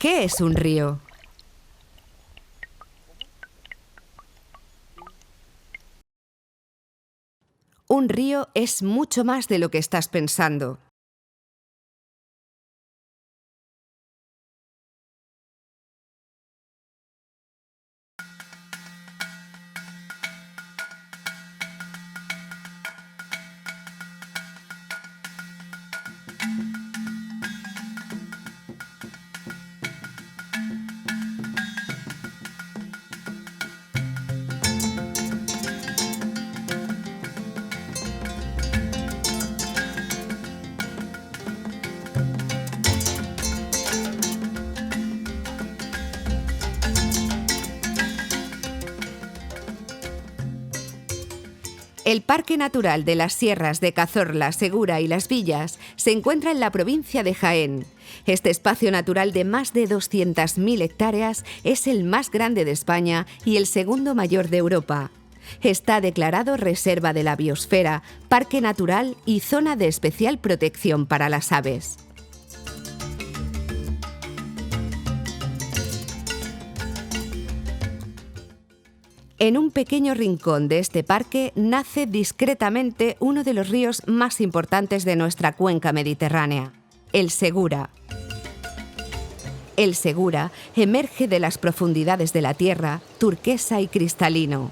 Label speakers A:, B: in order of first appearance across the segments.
A: ¿Qué es un río? Un río es mucho más de lo que estás pensando. El Parque Natural de las Sierras de Cazorla, Segura y Las Villas se encuentra en la provincia de Jaén. Este espacio natural de más de 200.000 hectáreas es el más grande de España y el segundo mayor de Europa. Está declarado Reserva de la Biosfera, Parque Natural y Zona de Especial Protección para las Aves. En un pequeño rincón de este parque nace discretamente uno de los ríos más importantes de nuestra cuenca mediterránea, el Segura. El Segura emerge de las profundidades de la tierra, turquesa y cristalino.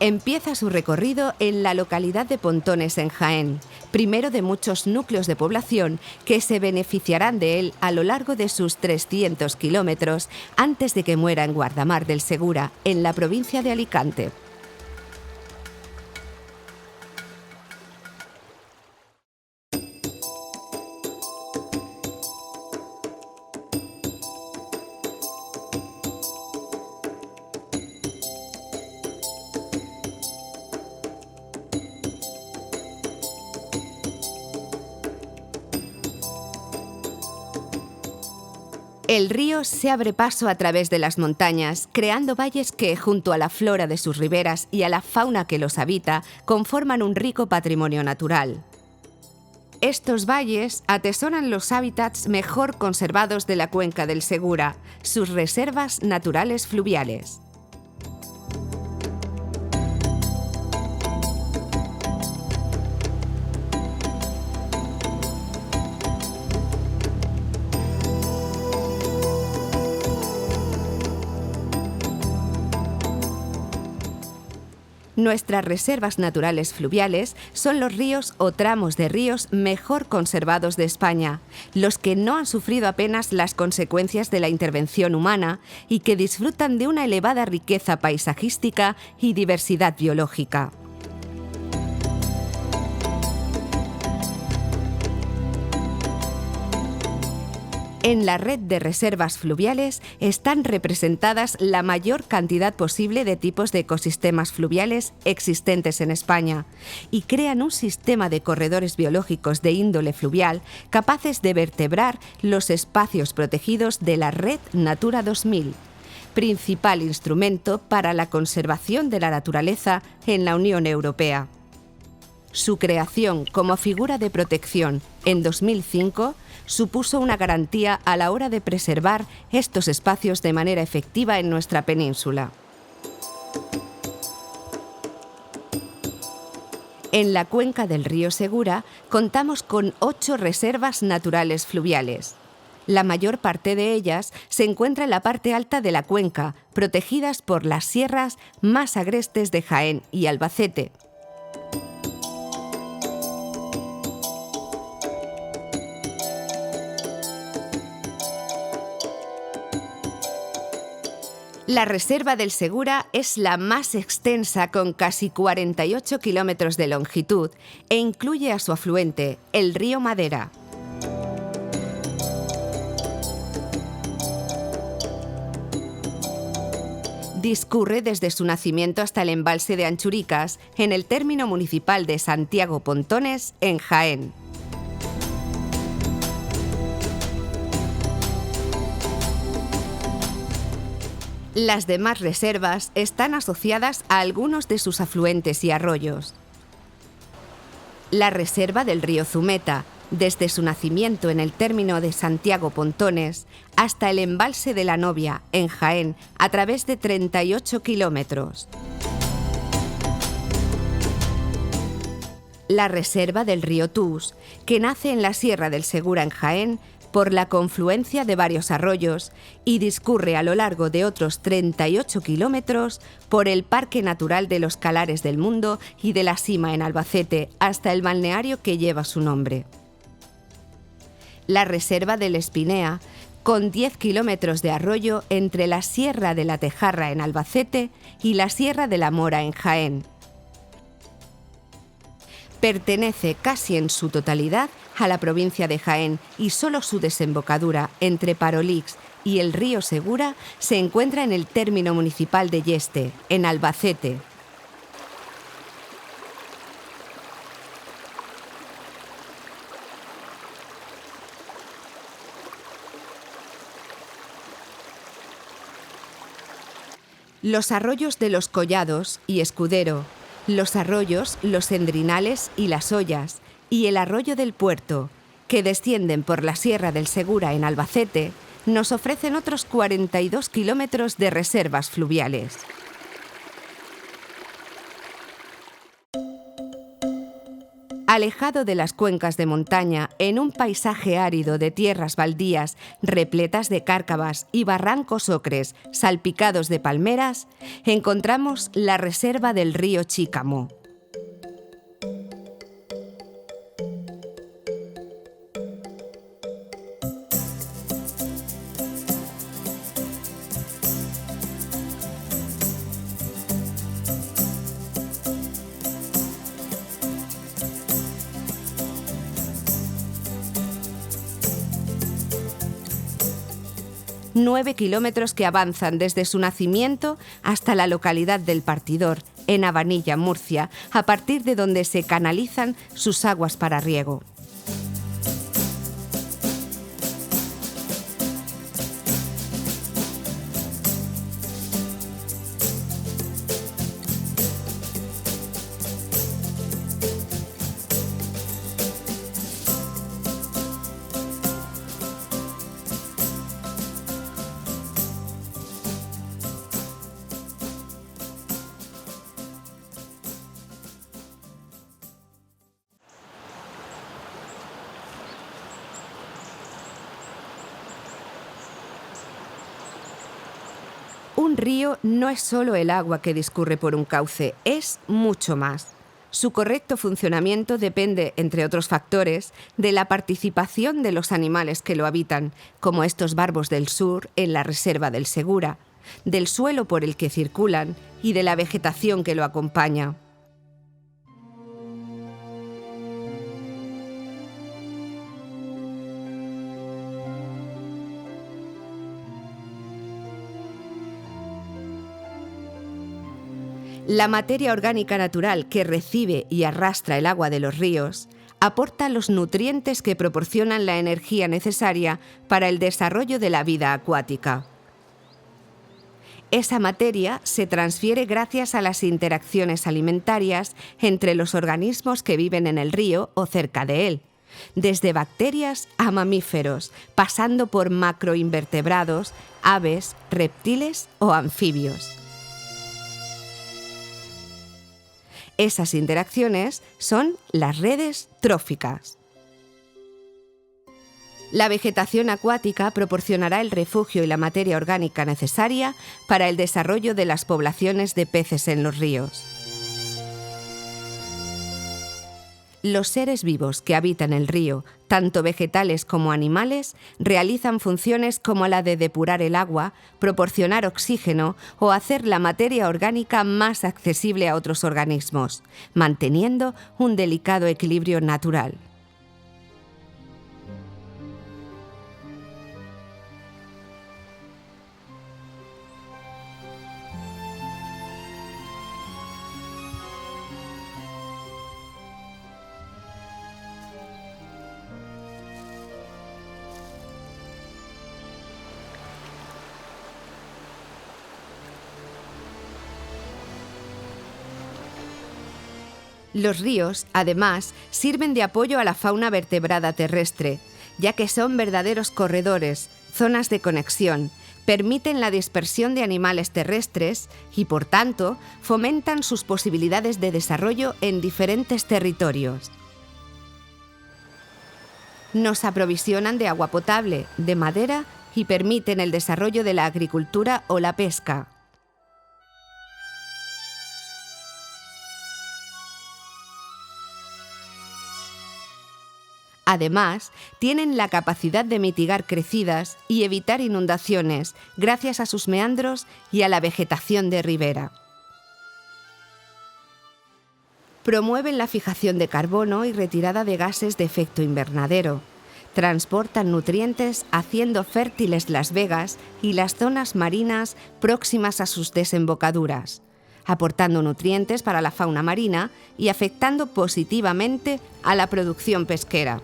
A: Empieza su recorrido en la localidad de Pontones, en Jaén, primero de muchos núcleos de población que se beneficiarán de él a lo largo de sus 300 kilómetros antes de que muera en Guardamar del Segura, en la provincia de Alicante. El río se abre paso a través de las montañas, creando valles que, junto a la flora de sus riberas y a la fauna que los habita, conforman un rico patrimonio natural. Estos valles atesoran los hábitats mejor conservados de la cuenca del Segura, sus reservas naturales fluviales. Nuestras reservas naturales fluviales son los ríos o tramos de ríos mejor conservados de España, los que no han sufrido apenas las consecuencias de la intervención humana y que disfrutan de una elevada riqueza paisajística y diversidad biológica. En la red de reservas fluviales están representadas la mayor cantidad posible de tipos de ecosistemas fluviales existentes en España y crean un sistema de corredores biológicos de índole fluvial capaces de vertebrar los espacios protegidos de la Red Natura 2000, principal instrumento para la conservación de la naturaleza en la Unión Europea. Su creación como figura de protección en 2005 supuso una garantía a la hora de preservar estos espacios de manera efectiva en nuestra península. En la cuenca del río Segura contamos con 8 reservas naturales fluviales. La mayor parte de ellas se encuentra en la parte alta de la cuenca, protegidas por las sierras más agrestes de Jaén y Albacete. La reserva del Segura es la más extensa, con casi 48 kilómetros de longitud, e incluye a su afluente, el río Madera. Discurre desde su nacimiento hasta el embalse de Anchuricas, en el término municipal de Santiago Pontones, en Jaén. Las demás reservas están asociadas a algunos de sus afluentes y arroyos. La reserva del río Zumeta, desde su nacimiento en el término de Santiago Pontones hasta el embalse de la Novia, en Jaén, a través de 38 kilómetros. La reserva del río Tús, que nace en la Sierra del Segura, en Jaén, por la confluencia de varios arroyos, y discurre a lo largo de otros 38 kilómetros por el Parque Natural de los Calares del Mundo y de la Sima, en Albacete, hasta el balneario que lleva su nombre. La reserva del Espinea, con 10 kilómetros de arroyo entre la Sierra de la Tejarra, en Albacete, y la Sierra de la Mora, en Jaén. Pertenece casi en su totalidad a la provincia de Jaén, y solo su desembocadura entre Parolix y el río Segura se encuentra en el término municipal de Yeste, en Albacete. Los arroyos de Los Collados y Escudero, los arroyos Los Endrinales y Las Ollas, y el arroyo del Puerto, que descienden por la Sierra del Segura, en Albacete, nos ofrecen otros 42 kilómetros de reservas fluviales. Alejado de las cuencas de montaña, en un paisaje árido de tierras baldías repletas de cárcavas y barrancos ocres salpicados de palmeras, encontramos la reserva del río Chícamo. Nueve kilómetros que avanzan desde su nacimiento hasta la localidad del Partidor, en Abanilla, Murcia, a partir de donde se canalizan sus aguas para riego. Un río no es solo el agua que discurre por un cauce, es mucho más. Su correcto funcionamiento depende, entre otros factores, de la participación de los animales que lo habitan, como estos barbos del sur en la reserva del Segura, del suelo por el que circulan y de la vegetación que lo acompaña. La materia orgánica natural que recibe y arrastra el agua de los ríos aporta los nutrientes que proporcionan la energía necesaria para el desarrollo de la vida acuática. Esa materia se transfiere gracias a las interacciones alimentarias entre los organismos que viven en el río o cerca de él, desde bacterias a mamíferos, pasando por macroinvertebrados, aves, reptiles o anfibios. Esas interacciones son las redes tróficas. La vegetación acuática proporcionará el refugio y la materia orgánica necesaria para el desarrollo de las poblaciones de peces en los ríos. Los seres vivos que habitan el río, tanto vegetales como animales, realizan funciones como la de depurar el agua, proporcionar oxígeno o hacer la materia orgánica más accesible a otros organismos, manteniendo un delicado equilibrio natural. Los ríos, además, sirven de apoyo a la fauna vertebrada terrestre, ya que son verdaderos corredores, zonas de conexión, permiten la dispersión de animales terrestres y, por tanto, fomentan sus posibilidades de desarrollo en diferentes territorios. Nos aprovisionan de agua potable, de madera y permiten el desarrollo de la agricultura o la pesca. Además, tienen la capacidad de mitigar crecidas y evitar inundaciones gracias a sus meandros y a la vegetación de ribera. Promueven la fijación de carbono y retirada de gases de efecto invernadero. Transportan nutrientes haciendo fértiles las vegas y las zonas marinas próximas a sus desembocaduras, aportando nutrientes para la fauna marina y afectando positivamente a la producción pesquera.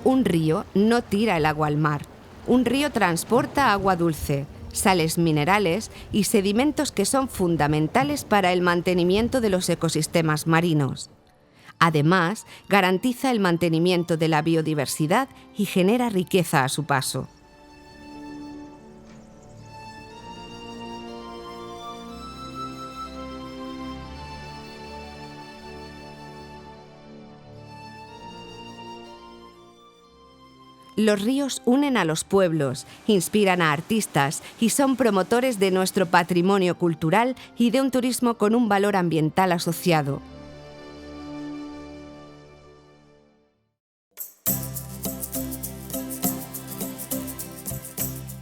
A: Un río no tira el agua al mar. Un río transporta agua dulce, sales minerales y sedimentos que son fundamentales para el mantenimiento de los ecosistemas marinos. Además, garantiza el mantenimiento de la biodiversidad y genera riqueza a su paso. Los ríos unen a los pueblos, inspiran a artistas y son promotores de nuestro patrimonio cultural y de un turismo con un valor ambiental asociado.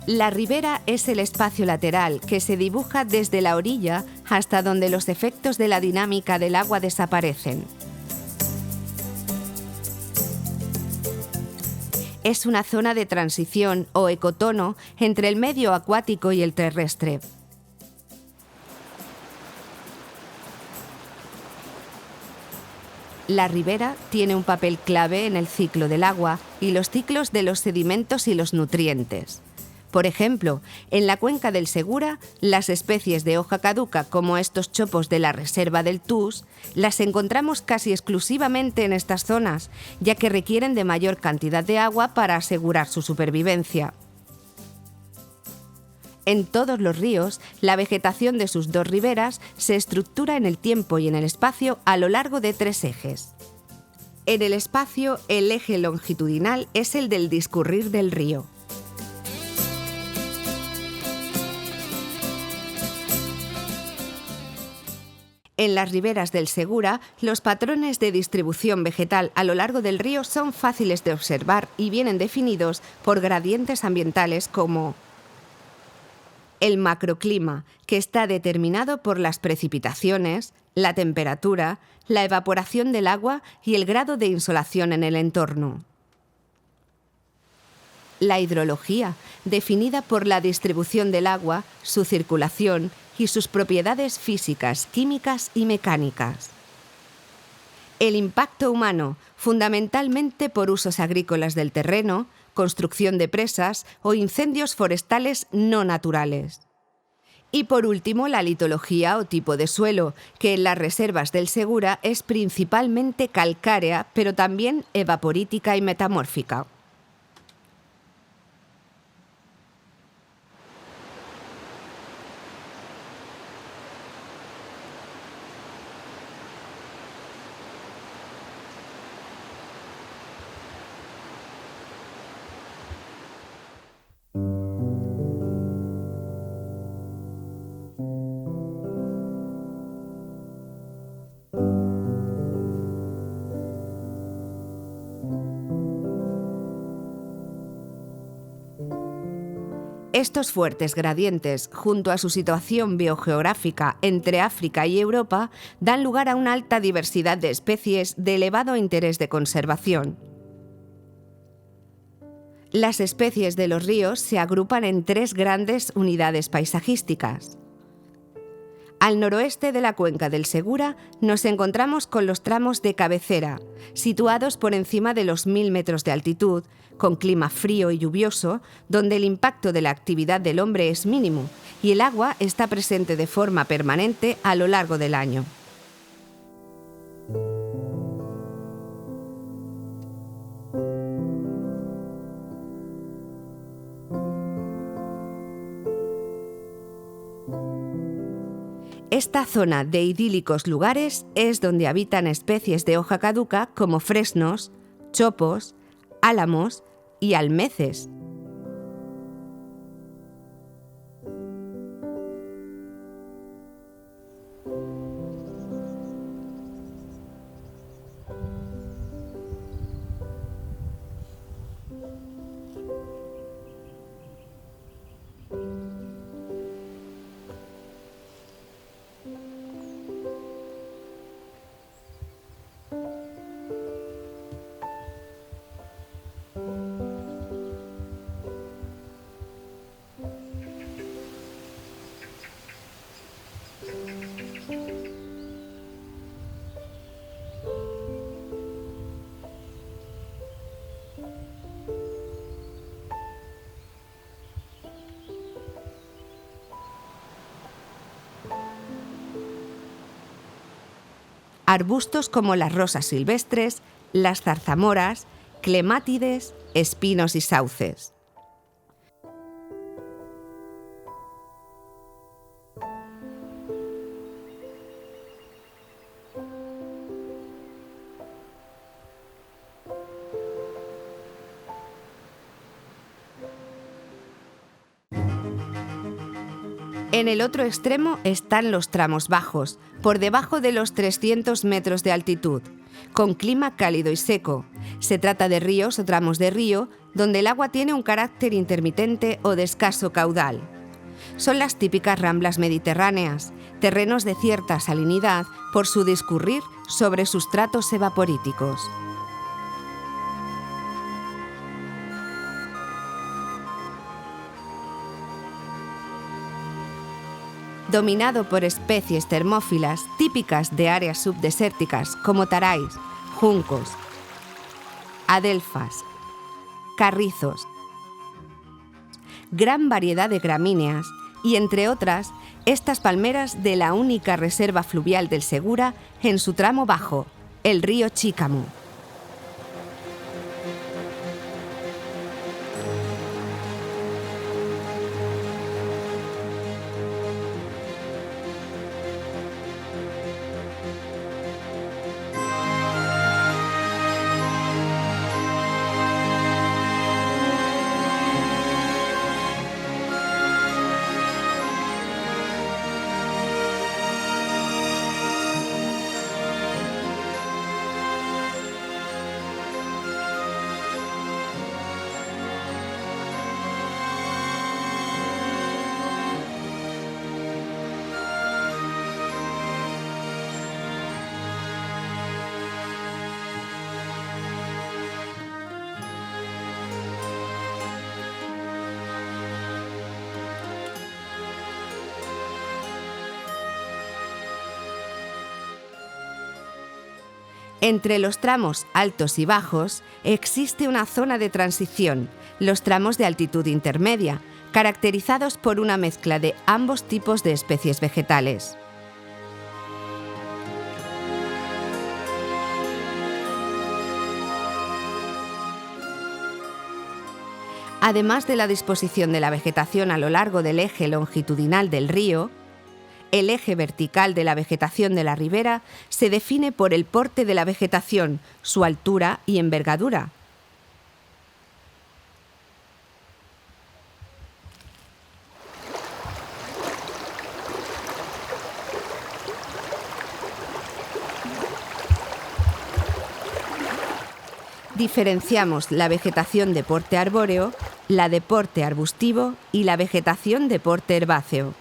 A: La ribera es el espacio lateral que se dibuja desde la orilla hasta donde los efectos de la dinámica del agua desaparecen. Es una zona de transición o ecotono entre el medio acuático y el terrestre. La ribera tiene un papel clave en el ciclo del agua y los ciclos de los sedimentos y los nutrientes. Por ejemplo, en la cuenca del Segura, las especies de hoja caduca como estos chopos de la reserva del Tûs, las encontramos casi exclusivamente en estas zonas, ya que requieren de mayor cantidad de agua para asegurar su supervivencia. En todos los ríos, la vegetación de sus dos riberas se estructura en el tiempo y en el espacio a lo largo de tres ejes. En el espacio, el eje longitudinal es el del discurrir del río. En las riberas del Segura, los patrones de distribución vegetal a lo largo del río son fáciles de observar y vienen definidos por gradientes ambientales como el macroclima, que está determinado por las precipitaciones, la temperatura, la evaporación del agua y el grado de insolación en el entorno. La hidrología, definida por la distribución del agua, su circulación y sus propiedades físicas, químicas y mecánicas. El impacto humano, fundamentalmente por usos agrícolas del terreno, construcción de presas o incendios forestales no naturales. Y por último, la litología o tipo de suelo, que en las reservas del Segura es principalmente calcárea, pero también evaporítica y metamórfica. Estos fuertes gradientes, junto a su situación biogeográfica entre África y Europa, dan lugar a una alta diversidad de especies de elevado interés de conservación. Las especies de los ríos se agrupan en 3 grandes unidades paisajísticas. Al noroeste de la cuenca del Segura nos encontramos con los tramos de cabecera, situados por encima de los 1000 metros de altitud, con clima frío y lluvioso, donde el impacto de la actividad del hombre es mínimo y el agua está presente de forma permanente a lo largo del año. Esta zona de idílicos lugares es donde habitan especies de hoja caduca como fresnos, chopos, álamos y almeces. Arbustos como las rosas silvestres, las zarzamoras, clemátides, espinos y sauces. En el otro extremo están los tramos bajos, por debajo de los 300 metros de altitud, con clima cálido y seco. Se trata de ríos o tramos de río donde el agua tiene un carácter intermitente o de escaso caudal. Son las típicas ramblas mediterráneas, terrenos de cierta salinidad por su discurrir sobre sustratos evaporíticos. Dominado por especies termófilas típicas de áreas subdesérticas como taráis, juncos, adelfas, carrizos, gran variedad de gramíneas y, entre otras, estas palmeras de la única reserva fluvial del Segura en su tramo bajo, el río Chícamu. Entre los tramos altos y bajos existe una zona de transición, los tramos de altitud intermedia, caracterizados por una mezcla de ambos tipos de especies vegetales. Además de la disposición de la vegetación a lo largo del eje longitudinal del río, el eje vertical de la vegetación de la ribera se define por el porte de la vegetación, su altura y envergadura. Diferenciamos la vegetación de porte arbóreo, la de porte arbustivo y la vegetación de porte herbáceo.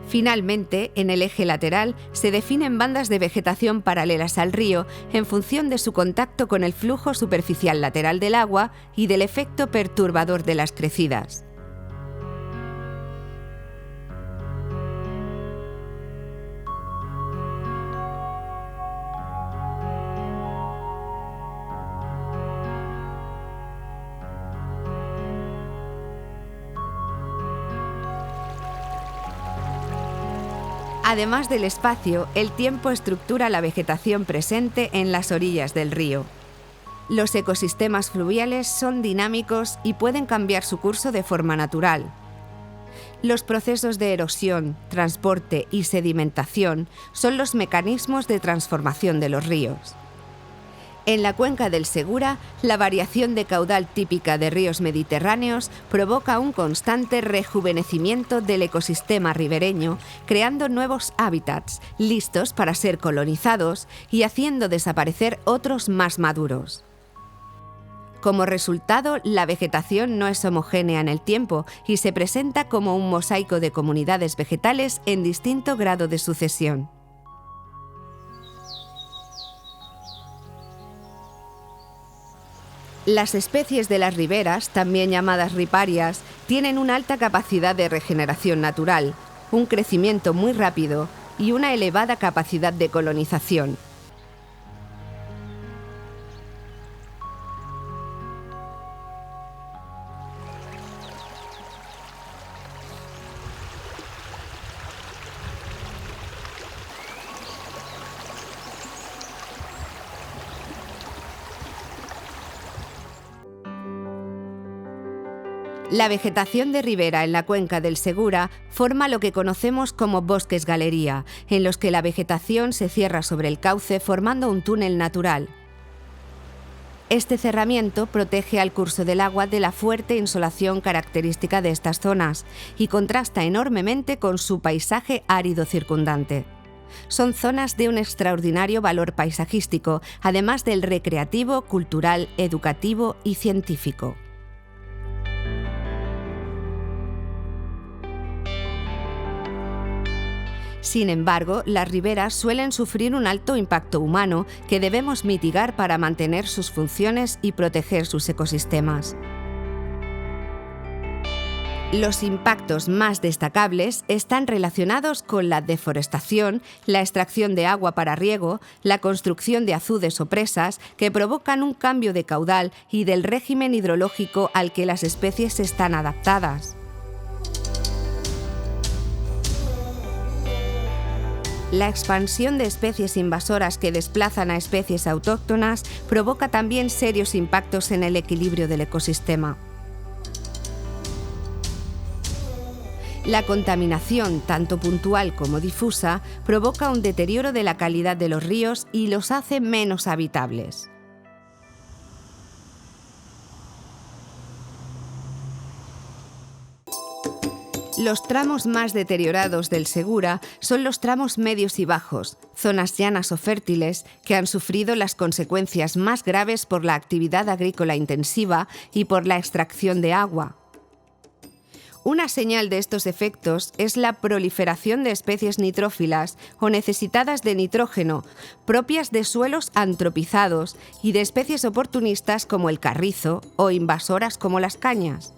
A: Finalmente, en el eje lateral se definen bandas de vegetación paralelas al río en función de su contacto con el flujo superficial lateral del agua y del efecto perturbador de las crecidas. Además del espacio, el tiempo estructura la vegetación presente en las orillas del río. Los ecosistemas fluviales son dinámicos y pueden cambiar su curso de forma natural. Los procesos de erosión, transporte y sedimentación son los mecanismos de transformación de los ríos. En la cuenca del Segura, la variación de caudal típica de ríos mediterráneos provoca un constante rejuvenecimiento del ecosistema ribereño, creando nuevos hábitats, listos para ser colonizados y haciendo desaparecer otros más maduros. Como resultado, la vegetación no es homogénea en el tiempo y se presenta como un mosaico de comunidades vegetales en distinto grado de sucesión. Las especies de las riberas, también llamadas riparias, tienen una alta capacidad de regeneración natural, un crecimiento muy rápido y una elevada capacidad de colonización. La vegetación de ribera en la cuenca del Segura forma lo que conocemos como bosques galería, en los que la vegetación se cierra sobre el cauce formando un túnel natural. Este cerramiento protege al curso del agua de la fuerte insolación característica de estas zonas y contrasta enormemente con su paisaje árido circundante. Son zonas de un extraordinario valor paisajístico, además del recreativo, cultural, educativo y científico. Sin embargo, las riberas suelen sufrir un alto impacto humano que debemos mitigar para mantener sus funciones y proteger sus ecosistemas. Los impactos más destacables están relacionados con la deforestación, la extracción de agua para riego, la construcción de azudes o presas que provocan un cambio de caudal y del régimen hidrológico al que las especies están adaptadas. La expansión de especies invasoras que desplazan a especies autóctonas provoca también serios impactos en el equilibrio del ecosistema. La contaminación, tanto puntual como difusa, provoca un deterioro de la calidad de los ríos y los hace menos habitables. Los tramos más deteriorados del Segura son los tramos medios y bajos, zonas llanas o fértiles que han sufrido las consecuencias más graves por la actividad agrícola intensiva y por la extracción de agua. Una señal de estos efectos es la proliferación de especies nitrófilas o necesitadas de nitrógeno, propias de suelos antropizados y de especies oportunistas como el carrizo o invasoras como las cañas.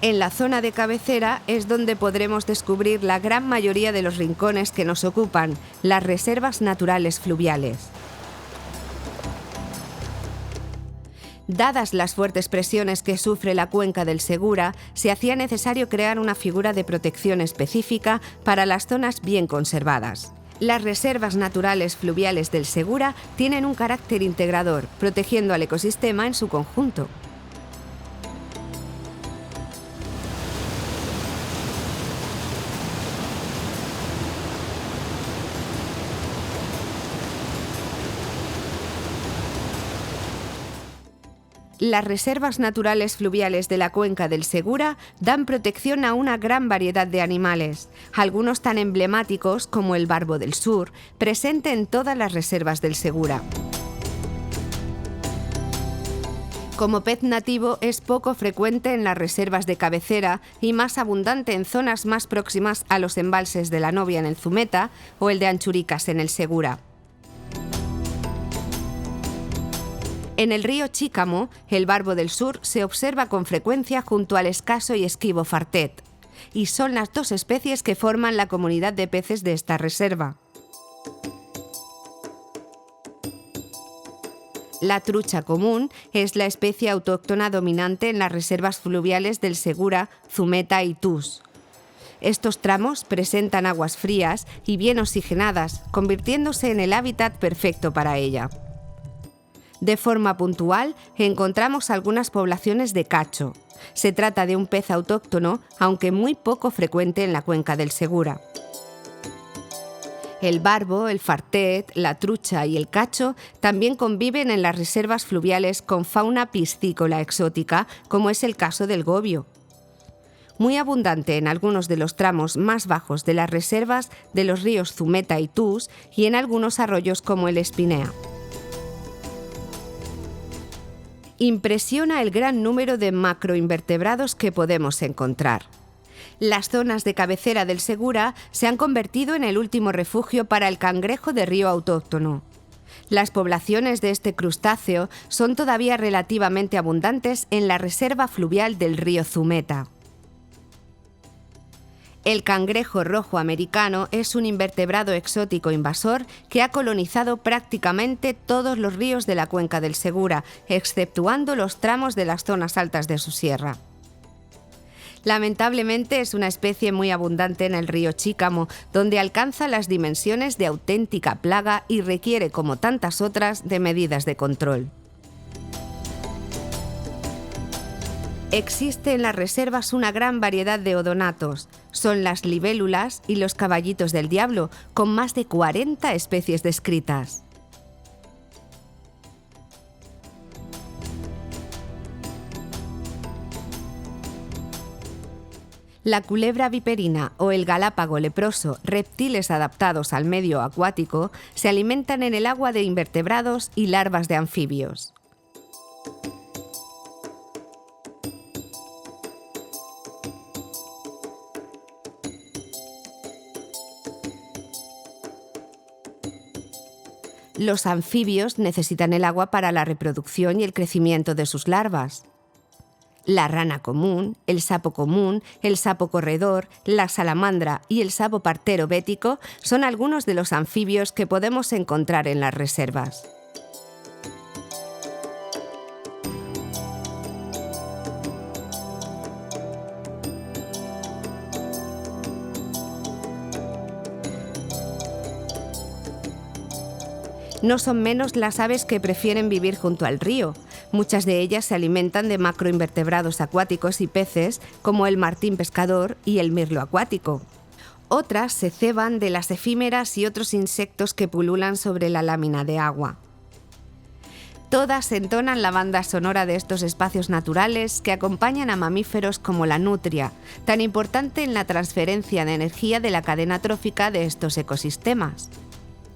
A: En la zona de cabecera es donde podremos descubrir la gran mayoría de los rincones que nos ocupan, las reservas naturales fluviales. Dadas las fuertes presiones que sufre la cuenca del Segura, se hacía necesario crear una figura de protección específica para las zonas bien conservadas. Las reservas naturales fluviales del Segura tienen un carácter integrador, protegiendo al ecosistema en su conjunto. Las reservas naturales fluviales de la cuenca del Segura dan protección a una gran variedad de animales, algunos tan emblemáticos como el barbo del sur, presente en todas las reservas del Segura. Como pez nativo es poco frecuente en las reservas de cabecera y más abundante en zonas más próximas a los embalses de la Novia en el Zumeta o el de Anchuricas en el Segura. En el río Chícamo, el barbo del sur se observa con frecuencia junto al escaso y esquivo fartet, y son las dos especies que forman la comunidad de peces de esta reserva. La trucha común es la especie autóctona dominante en las reservas fluviales del Segura, Zumeta y Tús. Estos tramos presentan aguas frías y bien oxigenadas, convirtiéndose en el hábitat perfecto para ella. De forma puntual, encontramos algunas poblaciones de cacho. Se trata de un pez autóctono, aunque muy poco frecuente en la cuenca del Segura. El barbo, el fartet, la trucha y el cacho también conviven en las reservas fluviales con fauna piscícola exótica, como es el caso del gobio. Muy abundante en algunos de los tramos más bajos de las reservas de los ríos Zumeta y Tús y en algunos arroyos como el Espinea. Impresiona el gran número de macroinvertebrados que podemos encontrar. Las zonas de cabecera del Segura se han convertido en el último refugio para el cangrejo de río autóctono. Las poblaciones de este crustáceo son todavía relativamente abundantes en la reserva fluvial del río Zumeta. El cangrejo rojo americano es un invertebrado exótico invasor que ha colonizado prácticamente todos los ríos de la cuenca del Segura, exceptuando los tramos de las zonas altas de su sierra. Lamentablemente es una especie muy abundante en el río Chícamo, donde alcanza las dimensiones de auténtica plaga y requiere, como tantas otras, de medidas de control. Existe en las reservas una gran variedad de odonatos. Son las libélulas y los caballitos del diablo, con más de 40 especies descritas. La culebra viperina o el galápago leproso, reptiles adaptados al medio acuático, se alimentan en el agua de invertebrados y larvas de anfibios. Los anfibios necesitan el agua para la reproducción y el crecimiento de sus larvas. La rana común, el sapo corredor, la salamandra y el sapo partero bético son algunos de los anfibios que podemos encontrar en las reservas. No son menos las aves que prefieren vivir junto al río. Muchas de ellas se alimentan de macroinvertebrados acuáticos y peces, como el martín pescador y el mirlo acuático. Otras se ceban de las efímeras y otros insectos que pululan sobre la lámina de agua. Todas entonan la banda sonora de estos espacios naturales que acompañan a mamíferos como la nutria, tan importante en la transferencia de energía de la cadena trófica de estos ecosistemas.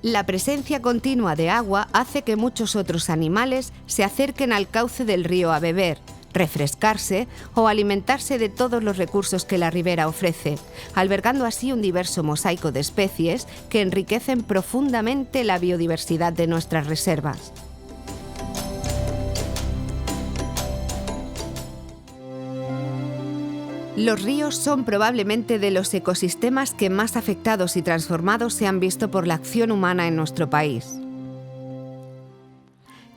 A: La presencia continua de agua hace que muchos otros animales se acerquen al cauce del río a beber, refrescarse o alimentarse de todos los recursos que la ribera ofrece, albergando así un diverso mosaico de especies que enriquecen profundamente la biodiversidad de nuestras reservas. Los ríos son probablemente de los ecosistemas que más afectados y transformados se han visto por la acción humana en nuestro país.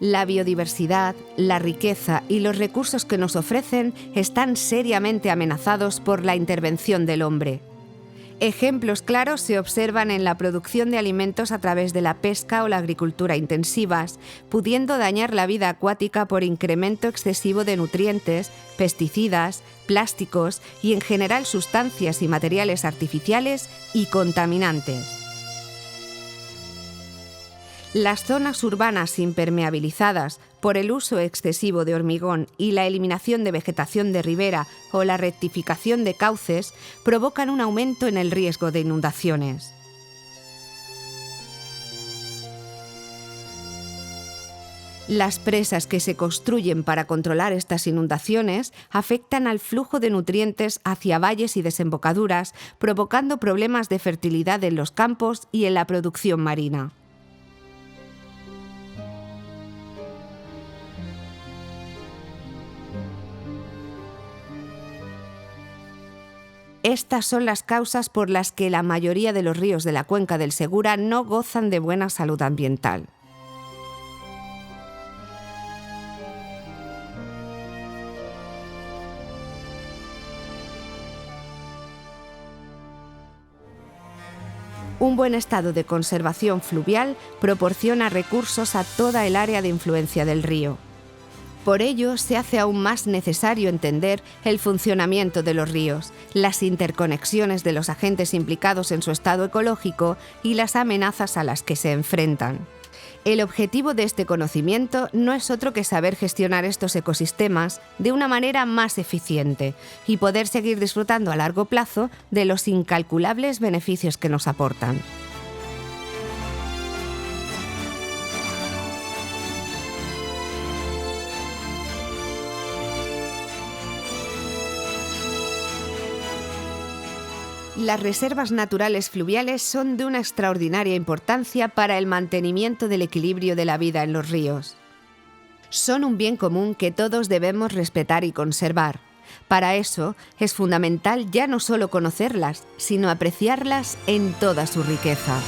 A: La biodiversidad, la riqueza y los recursos que nos ofrecen están seriamente amenazados por la intervención del hombre. Ejemplos claros se observan en la producción de alimentos a través de la pesca o la agricultura intensivas, pudiendo dañar la vida acuática por incremento excesivo de nutrientes, pesticidas, plásticos y en general sustancias y materiales artificiales y contaminantes. Las zonas urbanas impermeabilizadas por el uso excesivo de hormigón y la eliminación de vegetación de ribera o la rectificación de cauces provocan un aumento en el riesgo de inundaciones. Las presas que se construyen para controlar estas inundaciones afectan al flujo de nutrientes hacia valles y desembocaduras, provocando problemas de fertilidad en los campos y en la producción marina. Estas son las causas por las que la mayoría de los ríos de la cuenca del Segura no gozan de buena salud ambiental. Un buen estado de conservación fluvial proporciona recursos a toda el área de influencia del río. Por ello, se hace aún más necesario entender el funcionamiento de los ríos, las interconexiones de los agentes implicados en su estado ecológico y las amenazas a las que se enfrentan. El objetivo de este conocimiento no es otro que saber gestionar estos ecosistemas de una manera más eficiente y poder seguir disfrutando a largo plazo de los incalculables beneficios que nos aportan. Las reservas naturales fluviales son de una extraordinaria importancia para el mantenimiento del equilibrio de la vida en los ríos. Son un bien común que todos debemos respetar y conservar. Para eso es fundamental ya no solo conocerlas, sino apreciarlas en toda su riqueza.